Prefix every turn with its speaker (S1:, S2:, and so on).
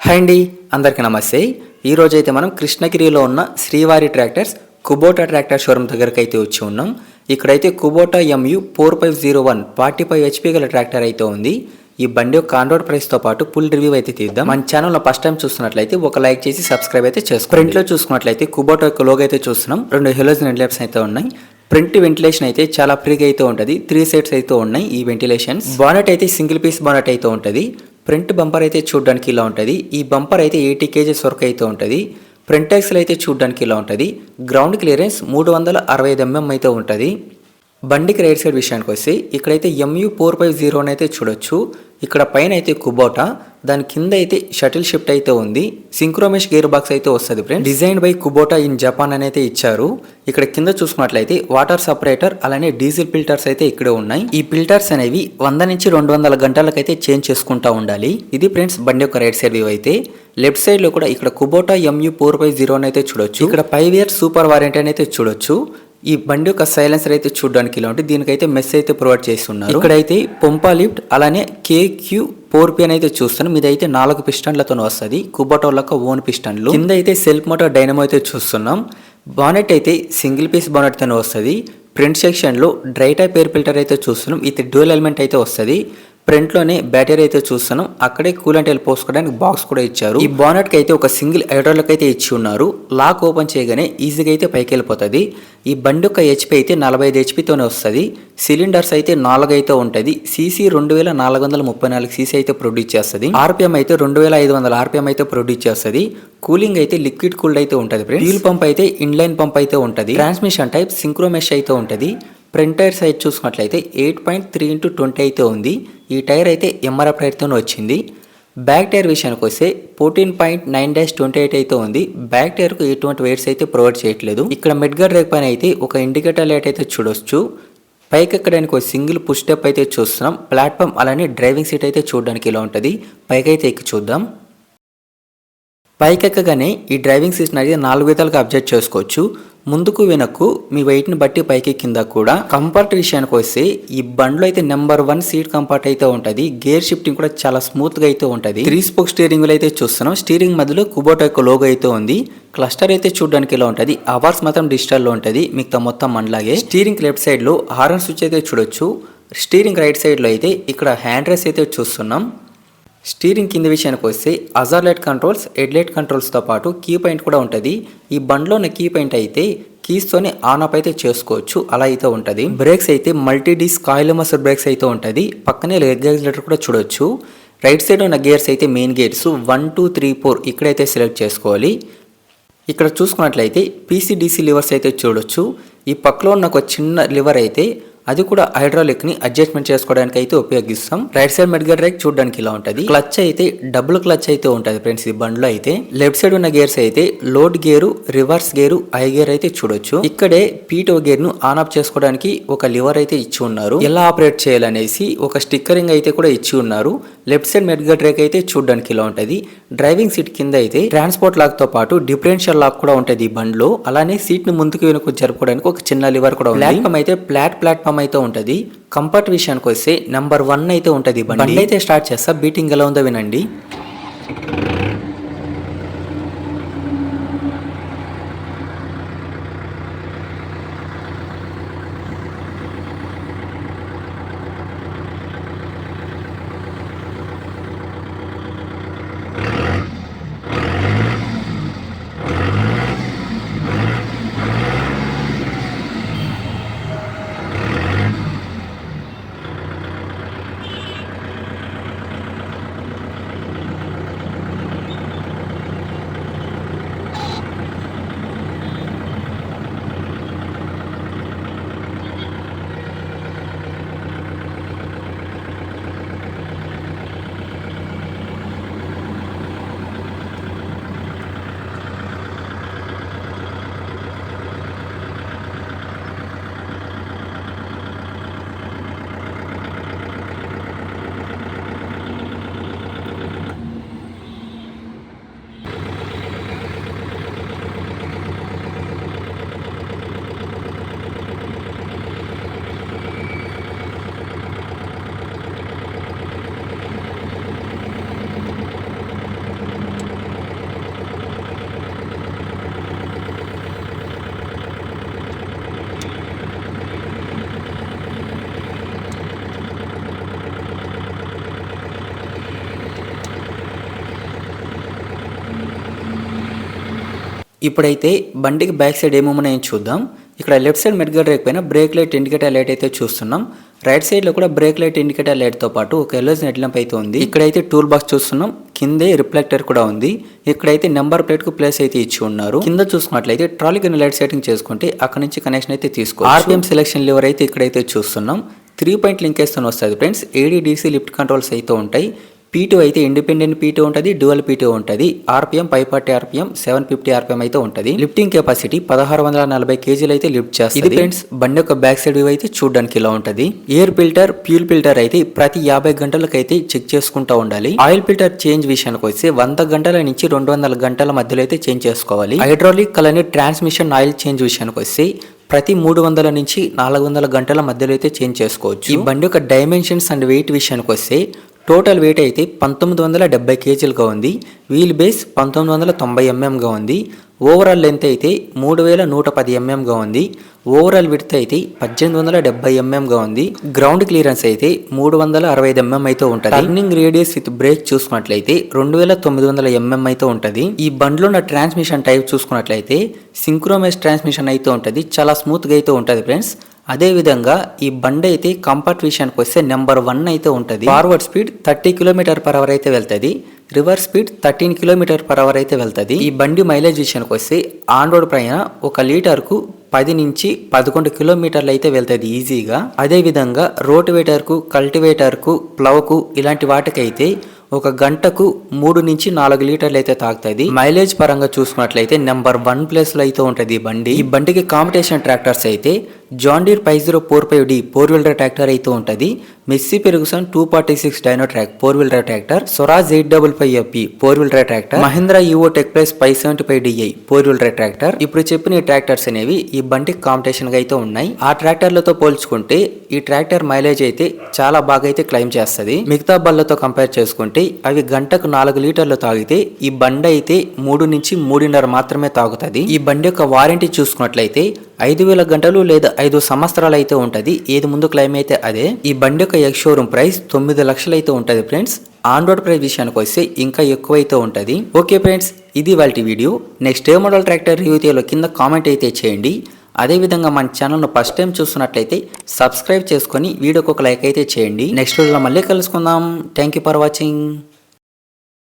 S1: Hi అండి, అందరికీ నమస్తే. ఈరోజు అయితే మనం కృష్ణగిరిలో ఉన్న శ్రీవారి ట్రాక్టర్స్ కుబోటా ట్రాక్టర్ షోరూమ్ దగ్గరికి అయితే వచ్చి ఉన్నాం. ఇక్కడైతే కుబోటా MU 4501 45 HP గల ట్రాక్టర్ అయితే ఉంది. ఈ బండి యొక్క ఆన్ రోడ్ ప్రైస్తో పాటు ఫుల్ రివ్యూ అయితే తీద్దాం. మన ఛానల్లో ఫస్ట్ టైం చూస్తున్నట్లయితే ఒక లైక్ చేసి సబ్స్క్రైబ్ అయితే చేసుకోండి. ఫ్రంట్లో చూసుకున్నట్లయితే కుబోటా యొక్క లోగో అయితే చూస్తున్నాం. 2 హెలోజన్ హెడ్ ల్యాంప్స్ అయితే ఉన్నాయి. ఫ్రంట్ వెంటిలేషన్ అయితే చాలా ఫ్రీగా అయితే ఉంటుంది. 3 సైడ్స్ అయితే ఉన్నాయి ఈ వెంటిలేషన్స్. బానెట్ అయితే సింగిల్ పీస్ బానెట్ అయితే ఉంటుంది. ఫ్రంట్ బంపర్ అయితే చూడడానికి ఇలా ఉంటుంది. ఈ బంపర్ అయితే 80 kgs వరకు అయితే ఉంటుంది. ఫ్రంట్ యాక్సిల్ అయితే చూడడానికి ఇలా ఉంటుంది. గ్రౌండ్ క్లియరెన్స్ 365 mm అయితే ఉంటుంది. బండికి రైట్ సైడ్ విషయానికి వస్తే ఇక్కడైతే MU 450 అయితే చూడొచ్చు. ఇక్కడ పైన అయితే కుబోటా, దాని కింద అయితే షటిల్ షిఫ్ట్ అయితే ఉంది. సింక్రోమెష్ గేర్ బాక్స్ అయితే వస్తుంది friends. Design by Kubota in Japan అని అయితే ఇచ్చారు. ఇక్కడ కింద చూసుకున్నట్లయితే వాటర్ సపరేటర్ అలానే డీజిల్ ఫిల్టర్స్ అయితే ఇక్కడే ఉన్నాయి. ఈ ఫిల్టర్స్ అనేవి 100 నుంచి 200 గంటలకైతే చేంజ్ చేసుకుంటా ఉండాలి. ఇది ఫ్రెండ్స్ బండి యొక్క రైట్ సైడ్ వ్యూ అయితే. లెఫ్ట్ సైడ్ లో కూడా ఇక్కడ కుబోటా MU 450 అయితే చూడొచ్చు. ఇక్కడ 5 years సూపర్ వారంటీ అయితే చూడొచ్చు. ఈ బండి యొక్క సైలెన్సర్ అయితే చూడడానికి ఇలా ఉంటుంది. దీనికైతే మెస్ అయితే ప్రొవైడ్ చేస్తున్నారు. ఇక్కడైతే పంపా లిఫ్ట్ అలానే KQ4P అయితే చూస్తాను. మీదైతే 4 పిస్టన్లతో వస్తుంది. కుబోటా యొక్క ఓన్ పిస్టన్లు. కింద అయితే సెల్ఫ్ మోటార్ డైనమో అయితే చూస్తున్నాం. బానెట్ అయితే సింగిల్ పీస్ బానెట్ తోనే వస్తుంది. ఫ్రంట్ సెక్షన్ లో డ్రై టైప్ ఎయిర్ ఫిల్టర్ అయితే చూస్తున్నాం. ఇది డ్యూయల్ ఎలిమెంట్ అయితే వస్తుంది. ఫ్రంట్ లోనే బ్యాటరీ అయితే చూస్తున్నాం. అక్కడే కూలెంట్ ఆయిల్ పోసుకోవడానికి బాక్స్ కూడా ఇచ్చారు. ఈ బానెట్ కి అయితే ఒక సింగిల్ హైడ్రాలిక్ అయితే ఇచ్చి ఉన్నారు. లాక్ ఓపెన్ చేయగానే ఈజీగా అయితే పైకి వెళ్ళిపోతుంది. ఈ బండి యొక్క HP అయితే 45 HP తోనే వస్తుంది. సిలిండర్స్ అయితే 4 అయితే ఉంటుంది. CC 2434 CC అయితే ప్రొడ్యూస్ చేస్తుంది. RPM అయితే 2500 RPM అయితే ప్రొడ్యూస్ చేస్తుంది. కూలింగ్ అయితే లిక్విడ్ కూల్డ్ అయితే ఉంటుంది. ఫ్యూల్ పంప్ అయితే ఇన్లైన్ పంప్ అయితే ఉంటుంది. ట్రాన్స్మిషన్ టైప్ సింక్రోమెష్ అయితే ఉంటుంది. ఫ్రంట్ టైర్ సైజ్ చూసుకున్నట్లయితే 8.3x20 అయితే ఉంది. ఈ టైర్ అయితే MRF టైర్తో వచ్చింది. బ్యాక్ టైర్ విషయానికి వస్తే 14.9-28 అయితే ఉంది. బ్యాక్ టైర్కు ఎటువంటి వైర్స్ అయితే ప్రొవైడ్ చేయట్లేదు. ఇక్కడ మిడ్ గర్ రేక్ పైన అయితే ఒక ఇండికేటర్ లైట్ అయితే చూడొచ్చు. పైకి ఎక్కడానికి ఒక సింగిల్ పుష్ స్టెప్ అయితే చూస్తున్నాం. ప్లాట్ఫామ్ అలానే డ్రైవింగ్ సీట్ అయితే చూడడానికి ఇలా ఉంటుంది. పైకి అయితే ఎక్కి చూద్దాం. పైకి ఎక్కగానే ఈ డ్రైవింగ్ సీట్ అనేది 4 విధాలుగా అడ్జస్ట్ చేసుకోవచ్చు. ముందుకు వెనక్కు మీ వెయిట్ ని బట్టి పైకి కింద కూడా. కంఫర్ట్ విషయానికి వస్తే ఈ బండ్లో అయితే నెంబర్ 1 సీట్ కంఫర్ట్ అయితే ఉంటుంది. గేర్ షిఫ్టింగ్ కూడా చాలా స్మూత్ గా అయితే ఉంటుంది. 3 స్పోక్ స్టీరింగ్ వీల్ అయితే చూస్తున్నాం. స్టీరింగ్ మధ్యలో కుబోటా యొక్క లోగో అయితే ఉంది. క్లస్టర్ అయితే చూడడానికి ఇలా ఉంటుంది. అవర్స్ మాత్రం డిజిటల్ లో ఉంటుంది. మిగతా మొత్తం మనలాగే. స్టీరింగ్ లెఫ్ట్ సైడ్ లో హారన్ స్విచ్ అయితే చూడొచ్చు. స్టీరింగ్ రైట్ సైడ్ లో అయితే ఇక్కడ హ్యాండ్ రెస్ట్ అయితే చూస్తున్నాం. స్టీరింగ్ కింద విషయానికి వస్తే hazard light controls, head light కంట్రోల్స్తో పాటు కీ పాయింట్ కూడా ఉంటుంది. ఈ బండ్లో ఉన్న కీ పాయింట్ అయితే కీస్తోనే ఆన్ ఆఫ్ అయితే చేసుకోవచ్చు. అలా అయితే ఉంటుంది. బ్రేక్స్ అయితే multi disc coil mother breaks అయితే ఉంటుంది. పక్కనే లెగ్ యాక్సిలరేటర్ కూడా చూడొచ్చు. రైట్ సైడ్ ఉన్న గేర్స్ అయితే మెయిన్ గేర్స్ 1, 2, 3, 4 ఇక్కడైతే సెలెక్ట్ చేసుకోవాలి. ఇక్కడ చూసుకున్నట్లయితే PCDC లివర్స్ అయితే చూడొచ్చు. ఈ పక్కలో ఉన్న ఒక చిన్న లివర్ అయితే అది కూడా హైడ్రాలిక్ ని అడ్జస్ట్మెంట్ చేసుకోవడానికి అయితే ఉపయోగిస్తాం. Right side mid gear rake చూడడానికి ఇలా ఉంటుంది. క్లచ్ అయితే డబుల్ క్లచ్ అయితే ఉంటుంది ఫ్రెండ్స్ ఈ బండ్లో అయితే. లెఫ్ట్ సైడ్ ఉన్న గేర్స్ అయితే load gear, reverse gear, high gear అయితే చూడొచ్చు. ఇక్కడే పీటో గేర్ ను ఆన్ ఆఫ్ చేసుకోవడానికి ఒక లివర్ అయితే ఇచ్చి ఉన్నారు. ఎలా ఆపరేట్ చేయాలనేసి ఒక స్టిక్కరింగ్ అయితే కూడా ఇచ్చి ఉన్నారు. Left side mid gear rake అయితే చూడడానికి ఇలా ఉంటుంది. డ్రైవింగ్ సీట్ కింద అయితే ట్రాన్స్పోర్ట్ లాక్ తో పాటు డిఫరెన్షియల్ లాక్ కూడా ఉంటుంది ఈ బండ్లో. అలానే సీట్ ని ముందుకు వెనుక జరుపుకోవడానికి ఒక చిన్న లివర్ కూడా ఉంది. ప్లాట్ఫామ్ అయితే ప్లాట్ఫామ్ అయితే ఉంటది. కంఫర్ట్ విషయానికి వస్తే నెంబర్ 1 అయితే ఉంటది. బండి అయితే స్టార్ట్ చేస్తా. బీటింగ్ ఎలా ఉందో వినండి. ఇప్పుడైతే బండికి బ్యాక్ సైడ్ ఏమున్నాయో చూద్దాం. ఇక్కడ లెఫ్ట్ సైడ్ మెడ్గల్ రేక్ పైన బ్రేక్ లైట్ ఇండికేటర్ లైట్ అయితే చూస్తున్నాం. రైట్ సైడ్ లో కూడా బ్రేక్ లైట్ ఇండికేటర్ లైట్ తో పాటు ఒక ఎల్ఓసి హెడ్ ల్యాంప్ అయితే ఉంది. ఇక్కడైతే టూల్ బాక్స్ చూస్తున్నాం, కిందే రిఫ్లెక్టర్ కూడా ఉంది. ఇక్కడైతే నెంబర్ ప్లేట్ కు ప్లేస్ అయితే ఇచ్చి ఉన్నారు. కింద చూసుకున్నట్లయితే ట్రాలీ కింద లైట్ సెట్టింగ్ చేసుకుంటే అక్కడ నుంచి కనెక్షన్ అయితే తీసుకోవచ్చు. ఆర్పిఎం సెలెక్షన్ లివర్ అయితే ఇక్కడైతే చూస్తున్నాం. 3 పాయింట్ లింకేజ్ తో వస్తుంది ఫ్రెండ్స్. ADDC లిఫ్ట్ కంట్రోల్స్ అయితే ఉంటాయి. P2 అయితే ఇండిపెండెంట్ P2 ఉంటుంది, డ్యూయల్ P2 ఉంటుంది. RPM 540 RPM 750 RPM అయితే ఉంటుంది. లిఫ్టింగ్ కెపాసిటీ 1640 kg అయితే లిఫ్ట్ చేస్తుంది. ఇది ఫ్రెండ్స్ బండి యొక్క బ్యాక్ సైడ్ వ్యూ అయితే చూడడానికి ఇలా ఉంటుంది. ఎయిర్ ఫిల్టర్, ఫ్యూల్ ఫిల్టర్ అయితే ప్రతి 50 గంటలకు అయితే చెక్ చేసుకుంటూ ఉండాలి. ఆయిల్ ఫిల్టర్ చేంజ్ విషయానికి వస్తే 100 గంటల నుంచి 200 గంటల మధ్యలో అయితే చేంజ్ చేసుకోవాలి. హైడ్రాలిక్ అలానే ట్రాన్స్మిషన్ ఆయిల్ చేంజ్ విషయానికి వస్తే ప్రతి 300 నుంచి 400 గంటల మధ్యలో అయితే చేంజ్ చేసుకోవచ్చు. ఈ బండి యొక్క డైమెన్షన్స్ అండ్ వెయిట్ విషయానికి వస్తే టోటల్ వెయిట్ అయితే 1970 kgగా ఉంది. వీల్ బేస్ 1990 mmగా ఉంది. ఓవరాల్ లెంత్ అయితే 3110 mmగా ఉంది. ఓవరాల్ విడ్త్ అయితే 1870 mmగా ఉంది. గ్రౌండ్ క్లియరెన్స్ అయితే 365 mm అయితే ఉంటుంది. టర్నింగ్ రేడియస్ విత్ బ్రేక్ చూసుకున్నట్లయితే 2900 mm అయితే ఉంటుంది. ఈ బండిలో ఉన్న ట్రాన్స్మిషన్ టైప్ చూసుకున్నట్లయితే సింక్రోమైజ్ ట్రాన్స్మిషన్ అయితే ఉంటుంది. చాలా స్మూత్ గా అయితే ఉంటుంది ఫ్రెండ్స్. అదే విధంగా ఈ బండి అయితే కంఫర్ట్ విషయానికి వస్తే నెంబర్ 1 అయితే ఉంటుంది. ఫార్వర్డ్ స్పీడ్ 30 km/h అయితే వెళ్తుంది. రివర్స్ స్పీడ్ 13 km/h అయితే వెళ్తుంది. ఈ బండి మైలేజ్ విషయానికి వస్తే ఆన్ రోడ్ ప్రయాణ 1 లీటర్కు 10 నుంచి 11 కిలోమీటర్లు అయితే వెళ్తుంది ఈజీగా. అదే విధంగా రోటివేటర్కు, కల్టివేటర్కు, ప్లవ్కు ఇలాంటి వాటికైతే 1 గంటకు 3 నుంచి 4 లీటర్లు అయితే తాగుతుంది. మైలేజ్ పరంగా చూసుకున్నట్లయితే నెంబర్ 1 ప్లేస్ లో అయితే ఉంటుంది ఈ బండి. ఈ బండికి కాంపిటీషన్ ట్రాక్టర్స్ అయితే John Deere 5045D 4 wheeler tractor అయితే ఉంటుంది. Massey Ferguson 246 dyno track 4 wheeler tractor, Swaraj 855FP 4 wheeler tractor, Mahindra evo tech plus 575DI 4 wheeler tractor. ఇప్పుడు చెప్పిన ఈ ట్రాక్టర్స్ అనేవి ఈ బండికి కాంపిటీషన్ గా అయితే ఉన్నాయి. ఆ ట్రాక్టర్లతో పోల్చుకుంటే ఈ ట్రాక్టర్ మైలేజ్ అయితే చాలా బాగా అయితే క్లైమ్ చేస్తుంది. మిగతా బళ్ళతో కంపేర్ చేసుకుంటే అవి గంటకు 4 లీటర్లు తాగితే ఈ బండి అయితే 3 నుంచి 3.5 మాత్రమే తాగుతుంది. ఈ బండి యొక్క వారంటీ చూసుకున్నట్లయితే 5000 గంటలు లేదా 5 సంవత్సరాలు అయితే ఉంటుంది. ఏది ముందు క్లైమ్ అయితే అదే. ఈ బండి యొక్క ఎక్స్ షోరూమ్ ప్రైస్ 9 లక్షలు అయితే ఉంటుంది ఫ్రెండ్స్. ఆన్ రోడ్ ప్రైస్ విషయానికి వస్తే ఇంకా ఎక్కువ అయితే ఉంటుంది. ఓకే ఫ్రెండ్స్, ఇది వాళ్ళ వీడియో. నెక్స్ట్ ఏ మోడల్ ట్రాక్టర్ రివ్యూలో కింద కామెంట్ అయితే చేయండి. అదేవిధంగా మన ఛానల్ను ఫస్ట్ టైం చూస్తున్నట్లయితే సబ్స్క్రైబ్ చేసుకొని వీడియోకి ఒక లైక్ అయితే చేయండి. నెక్స్ట్ వీడియోలో మళ్ళీ కలుసుకుందాం. Thank you for watching.